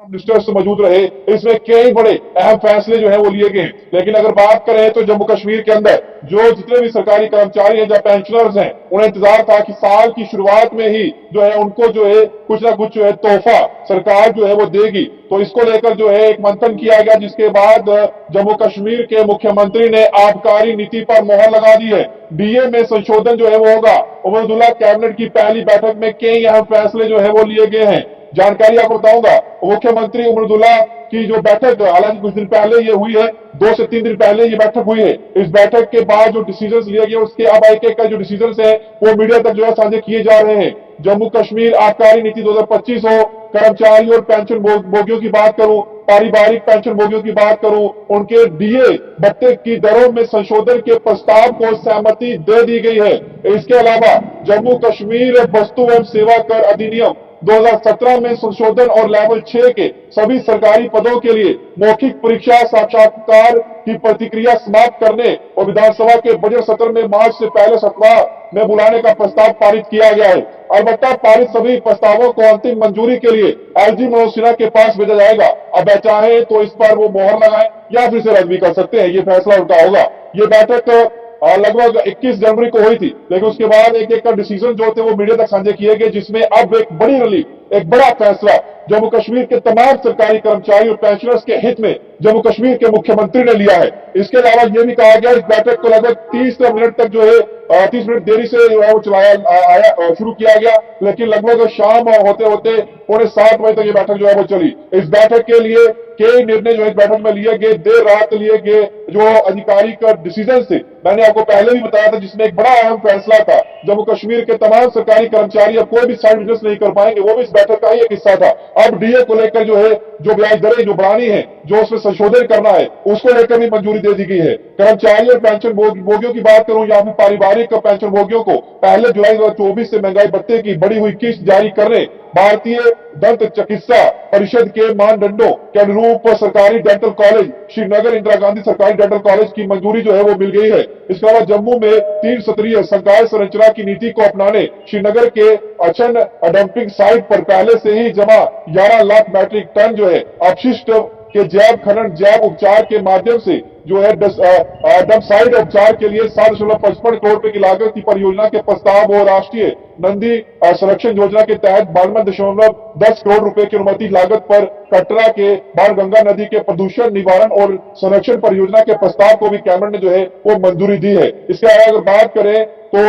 Ministers मौजूद रहे, इसमें कई बड़े अहम फैसले जो है वो लिए गए। लेकिन अगर बात करें तो जम्मू कश्मीर के अंदर जो जितने भी सरकारी कर्मचारी हैं या पेंशनर्स हैं, उन्हें इंतजार था कि साल की शुरुआत में ही जो है उनको जो है कुछ ना कुछ जो है तोहफा सरकार जो है वो देगी। तो इसको लेकर जो है एक मंथन किया गया, जिसके बाद जम्मू कश्मीर के मुख्यमंत्री ने आबकारी नीति पर मोहर लगा दी है। डीए में संशोधन जो है वो होगा। उमर अब्दुल्ला कैबिनेट की पहली बैठक में कई अहम फैसले जो है वो लिए गए हैं। जानकारी आपको बताऊंगा, मुख्यमंत्री उमर अब्दुल्ला की जो बैठक हालांकि कुछ दिन पहले ये हुई है, 2 से 3 दिन पहले ये बैठक हुई है। इस बैठक के बाद जो डिसीजंस लिए गए उसके अब एक एक का जो डिसीजंस है वो मीडिया तक जो है साझे किए जा रहे हैं। जम्मू कश्मीर आबकारी नीति 2025 हो, कर्मचारी और पेंशन भोगियों की बात करूं, पारिवारिक पेंशन भोगियों की बात करूं, उनके डीए भत्ते की दरों में संशोधन के प्रस्ताव को सहमति दे दी गई है। इसके अलावा जम्मू कश्मीर वस्तु एवं सेवा कर अधिनियम 2017 में संशोधन और लेवल 6 के सभी सरकारी पदों के लिए मौखिक परीक्षा साक्षात्कार की प्रतिक्रिया समाप्त करने और विधानसभा के बजट सत्र में मार्च से पहले सप्ताह में बुलाने का प्रस्ताव पारित किया गया है। अलबत्ता पारित सभी प्रस्तावों को अंतिम मंजूरी के लिए एलजी मनोज सिन्हा के पास भेजा जाएगा। अब चाहे तो इस पर वो मोहर लगाए या फिर इसे रद्द भी कर सकते हैं, ये फैसला उनका होगा। ये बैठक लगभग 21 जनवरी को हुई थी, लेकिन उसके बाद एक एक का डिसीजन जो थे वो मीडिया तक साझे किए गए, जिसमें अब एक बड़ी रिलीफ, एक बड़ा फैसला जम्मू कश्मीर के तमाम सरकारी कर्मचारी और पेंशनर्स के हित में जम्मू कश्मीर के मुख्यमंत्री ने लिया है। इसके अलावा यह भी कहा गया इस बैठक को लगभग 30 मिनट तक जो है 30 मिनट देरी से जो है वो चलाया शुरू किया गया, लेकिन लगभग शाम होते होते 6:45 तक ये बैठक जो है वो चली। इस बैठक के लिए कई निर्णय जो है इस बैठक में लिए गए, देर रात लिए गए जो आधिकारिक डिसीजन थे, मैंने आपको पहले भी बताया था, जिसमें एक बड़ा अहम फैसला था। जम्मू कश्मीर के तमाम सरकारी कर्मचारी अब कोई भी साइड बिजनेस नहीं कर पाएंगे, वो भी इस बैठक का ही एक हिस्सा था। अब डीए को लेकर जो है जो ब्याज दरें जो बढ़ानी है, जो उसमें संशोधन करना है, उसको लेकर भी मंजूरी दे दी गई है। कर्मचारी और पेंशन भोगियों की बात करूं या फिर पारिवारिक पेंशन भोगियों को 1 जुलाई 2024 से महंगाई भत्ते की बढ़ी हुई किस्त जारी करने, भारतीय दंत चिकित्सा परिषद के मानदंडों के अनुरूप सरकारी डेंटल कॉलेज श्रीनगर इंदिरा गांधी सरकारी डेंटल कॉलेज की मंजूरी जो है वो मिल गई है। इसके अलावा जम्मू में 3 स्तरीय संकाय संरचना की नीति को अपनाने श्रीनगर के अचन डंपिंग साइट पर पहले से ही जमा 11 लाख मैट्रिक टन जो है अपशिष्ट के जैव खनन जैव उपचार के माध्यम से जो है डंप साइट उपचार के लिए 7.55 करोड़ रुपए की लागत की परियोजना के प्रस्ताव और राष्ट्रीय नदी संरक्षण योजना के तहत 92.10 करोड़ रुपए की अनुमति लागत पर कटरा के बाणगंगा नदी के प्रदूषण निवारण और संरक्षण परियोजना के प्रस्ताव को भी कैबिनेट ने जो है वो मंजूरी दी है। इसके अलावा अगर बात करें तो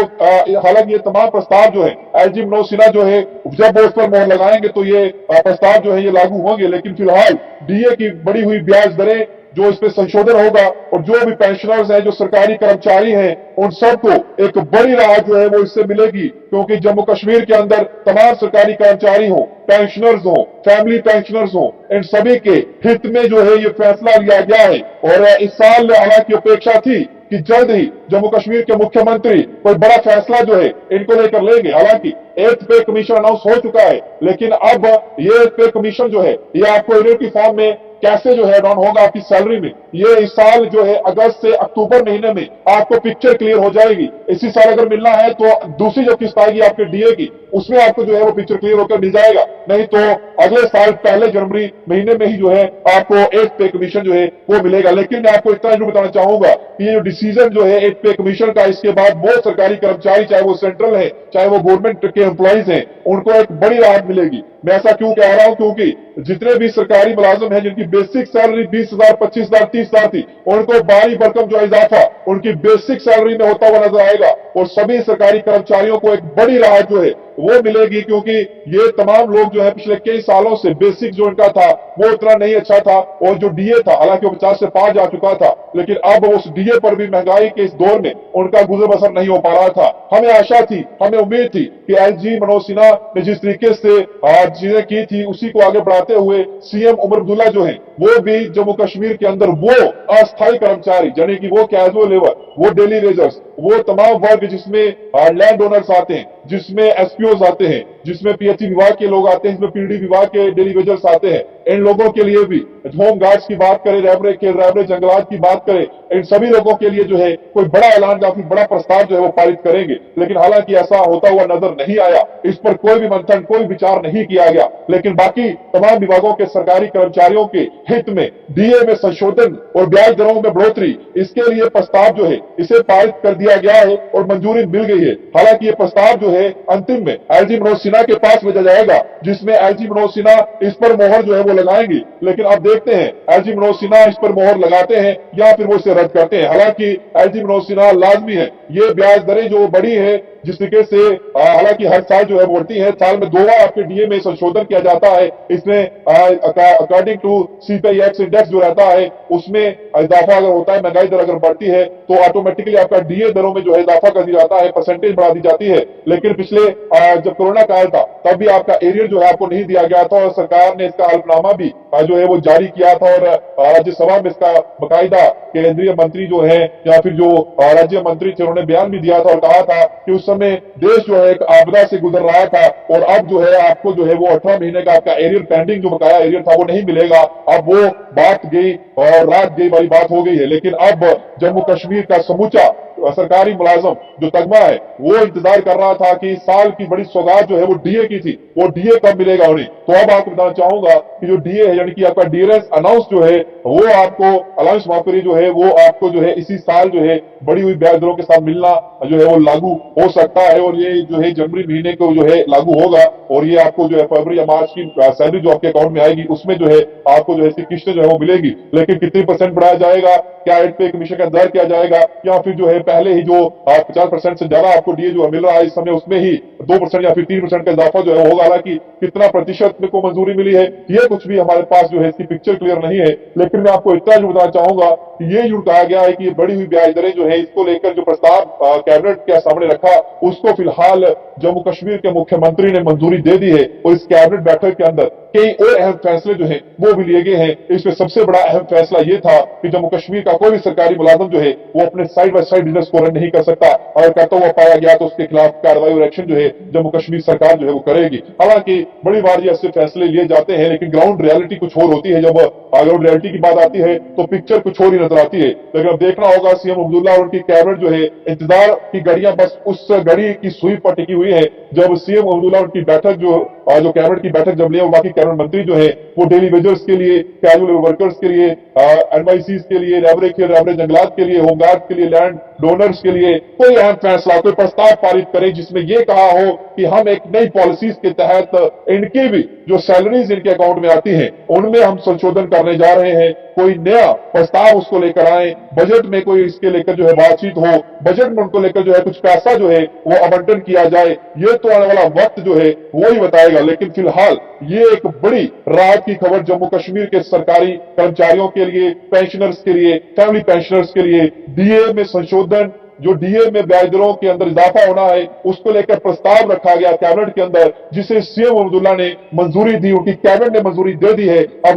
हालांकि ये तमाम प्रस्ताव जो है एलजी मनोज सिन्हा जो है जब वो उस पर मोहर लगाएंगे तो ये प्रस्ताव जो है ये लागू होंगे, लेकिन फिलहाल डीए की बढ़ी हुई ब्याज दरें जो इसमें संशोधन होगा और जो भी पेंशनर्स हैं, जो सरकारी कर्मचारी हैं, उन सबको एक बड़ी राहत जो है वो इससे मिलेगी, क्योंकि जम्मू कश्मीर के अंदर तमाम सरकारी कर्मचारी हो, पेंशनर्स हो, फैमिली पेंशनर्स हो, इन सभी के हित में जो है ये फैसला लिया गया है। और इस साल हालांकि अपेक्षा थी कि जल्द ही जम्मू कश्मीर के मुख्यमंत्री कोई बड़ा फैसला जो है इनको लेकर लेंगे। हालांकि 8th पे कमीशन अनाउंस हो चुका है, लेकिन अब ये 8th पे कमीशन जो है ये आपको एन्युटी फॉर्म में कैसे जो है डाउन होगा आपकी सैलरी में, ये इस साल जो है अगस्त से अक्टूबर महीने में आपको पिक्चर क्लियर हो जाएगी। इसी साल अगर मिलना है तो दूसरी जो किस्त आएगी आपके डीए की, उसमें आपको जो है वो पिक्चर क्लियर होकर मिल जाएगा, नहीं तो अगले साल पहले जनवरी महीने में ही जो है आपको 8th पे कमीशन जो है वो मिलेगा। लेकिन मैं आपको इतना जरूर बताना चाहूंगा कि ये जो डिसीजन जो है 8th पे कमीशन का, इसके बाद बहुत सरकारी कर्मचारी चाहे वो सेंट्रल है चाहे वो गवर्नमेंट के एम्प्लॉइज हैं, उनको एक बड़ी राहत मिलेगी। मैं ऐसा क्यों कह रहा हूं, क्योंकि जितने भी सरकारी मुलाजिम हैं जिनकी बेसिक सैलरी 20,000, 25,000, 30,000 थी, उनको भारी भरकम जो इजाफा उनकी बेसिक सैलरी में होता हुआ नजर आएगा और सभी सरकारी कर्मचारियों को एक बड़ी राहत जो है वो मिलेगी, क्योंकि ये तमाम लोग जो है पिछले कई सालों से बेसिक जो इनका था वो उतना नहीं अच्छा था और जो डीए था हालांकि वो 50 से पार जा चुका था, लेकिन अब उस डीए पर भी महंगाई के इस दौर में उनका गुजर बसर नहीं हो पा रहा था। हमें आशा थी, हमें उम्मीद थी कि एलजी मनोज सिन्हा ने जिस तरीके से चीजें की थी उसी को आगे बढ़ाते हुए सीएम उमर अब्दुल्ला जो है वो भी जम्मू कश्मीर के अंदर वो अस्थायी कर्मचारी यानी कि वो कैजुअल लेबर, वो डेली वेजर्स, वो तमाम वर्ग जिसमें लैंड ओनर्स आते हैं, जिसमें एसपीओज आते हैं, जिसमें पीएचई विभाग के लोग आते हैं, जिसमें पीडी विभाग के डेली वेजर्स आते हैं, इन लोगों के लिए भी, होम गार्ड्स की बात करें, रैबरे जंगलात की बात करें, इन सभी लोगों के लिए जो है कोई बड़ा ऐलान या फिर बड़ा प्रस्ताव जो है वो पारित करेंगे। लेकिन हालांकि ऐसा होता हुआ नजर नहीं आया, इस पर कोई भी मंथन, कोई विचार नहीं किया गया। लेकिन बाकी तमाम विभागों के सरकारी कर्मचारियों के हित में डीए में संशोधन और ब्याज दरों में बढ़ोतरी, इसके लिए प्रस्ताव जो है इसे पारित कर दिया गया है और मंजूरी मिल गई है। हालांकि ये प्रस्ताव जो है अंतिम में एलजी मनोज सिन्हा के पास भेजा जाएगा, जिसमें एलजी मनोज सिन्हा इस पर मोहर जो है वो लगाएंगे। लेकिन अब देखते हैं एलजी मनोज सिन्हा इस पर मोहर लगाते हैं या फिर वो इसे रद्द करते हैं। हालांकि एलजी मनोज सिन्हा लाजमी है, ये ब्याज दरें जो बढ़ी है जिस तरीके से हालांकि हर साल जो है बढ़ती है, साल में 2 बार आपके डीए में संशोधन किया जाता है। इसमें according to CPI X index जो रहता है उसमें इजाफा अगर होता है, महंगाई दर अगर बढ़ती है तो ऑटोमेटिकली आपका डीए दरों में जो है इजाफा कर दिया जाता है, परसेंटेज बढ़ा दी जाती है। लेकिन पिछले जब कोरोना काल था तब भी आपका एरियर जो है आपको नहीं दिया गया था और सरकार ने इसका हल्फनामा भी जो है वो जारी किया था और राज्यसभा में इसका बाकायदा केंद्रीय मंत्री जो है या फिर जो राज्य मंत्री थे उन्होंने बयान भी दिया था और कहा था कि उस समय देश जो है एक आपदा से गुजर रहा था और अब जो है आपको जो है वो 18 महीने का आपका एरियर पेंडिंग जो बकाया एरियर था वो नहीं मिलेगा। अब वो बात गई और रात गई वाली बात हो गई है। लेकिन अब जम्मू कश्मीर का समूचा सरकारी मुलाजम जो तगमा है वो इंतजार कर रहा था कि साल की बड़ी सौगात जो है वो डीए की थी, वो डीए कब मिलेगा उन्हें। तो अब आपको बताना चाहूंगा कि जो डीए है यानी कि आपका डीआरएस अनाउंस जो है वो आपको अलाउंस माफ करिए जो है वो आपको जो है इसी साल जो है बढ़ी हुई ब्याज दरों के साथ मिलना जो है वो लागू हो सकता है और ये जो है जनवरी महीने को जो है लागू होगा और ये आपको जो है फरवरी या मार्च की सैलरी जो आपके अकाउंट में आएगी उसमें जो है आपको जो है इसकी किस्तें जो है वो मिलेगी। लेकिन कितनी परसेंट बढ़ाया जाएगा, क्या एड पे कमीशन का दर किया जाएगा या फिर जो है पहले ही जो 50% से ज्यादा आपको डीए जो मिल रहा है इस समय उसमें ही 2% या फिर 3% का इजाफा जो है होगा। हालांकि कितना प्रतिशत को मंजूरी मिली है ये कुछ भी हमारे पास जो है इसकी पिक्चर क्लियर नहीं है। लेकिन मैं आपको इतना जो बताना चाहूंगा कि ये जो कहा गया है कि बढ़ी हुई ब्याज दरें जो है इसको लेकर जो प्रस्ताव कैबिनेट के सामने रखा उसको फिलहाल जम्मू कश्मीर के मुख्यमंत्री ने मंजूरी दे दी है और इस कैबिनेट बैठक के अंदर कई और अहम फैसले जो है वो भी लिए गए हैं। इसमें सबसे बड़ा अहम फैसला ये था कि जम्मू कश्मीर का कोई भी सरकारी मुलाजम जो है वो अपने साइड बाय साइड बिजनेस को रन नहीं कर सकता, अगर करता हुआ पाया गया तो उसके खिलाफ कार्रवाई और एक्शन जो है जम्मू कश्मीर सरकार जो है वो करेगी। हालांकि बड़ी बार ऐसे फैसले लिए जाते हैं लेकिन ग्राउंड रियलिटी कुछ और होती है। जब ग्राउंड रियलिटी की बात आती है तो पिक्चर कुछ और ही नजर आती है। लेकिन अब देखना होगा सीएम अब्दुल्ला और उनकी कैबिनेट जो है इंतजार की घड़ियां बस उस घड़ी की सुई पर टिकी हुई है जब सीएम अब्दुल्ला उनकी बैठक जो कैबिनेट की बैठक जब लिया बाकी कैबिनेट मंत्री जो है वो डेली वेजर्स के लिए, कैजुअल वर्कर्स के लिए, एनवाईसी के लिए, रैबरे जंगलात के लिए, होमगार्ड के लिए, लैंड डोनर्स के लिए कोई अहम फैसला, कोई प्रस्ताव पारित करें जिसमें यह कहा हो कि हम एक नई पॉलिसीज के तहत इनकी भी जो सैलरीज इनके अकाउंट में आती हैं उनमें हम संशोधन करने जा रहे हैं। कोई नया प्रस्ताव उसको लेकर आए, बजट में कोई इसके लेकर जो है बातचीत हो, बजट में उनको लेकर जो है कुछ पैसा जो है वो आवंटन किया जाए। ये तो आने वाला वक्त जो है वो ही बताएगा। लेकिन फिलहाल ये एक बड़ी राहत की खबर जम्मू कश्मीर के सरकारी कर्मचारियों के लिए, पेंशनर्स के लिए, फैमिली पेंशनर्स के लिए डीए में संशोधन, जो डीए में ब्याज दरों के अंदर इजाफा होना है उसको लेकर प्रस्ताव रखा गया कैबिनेट के अंदर जिसे सीएम अब्दुल्ला ने मंजूरी दी, उनकी कैबिनेट ने मंजूरी दे दी है। अब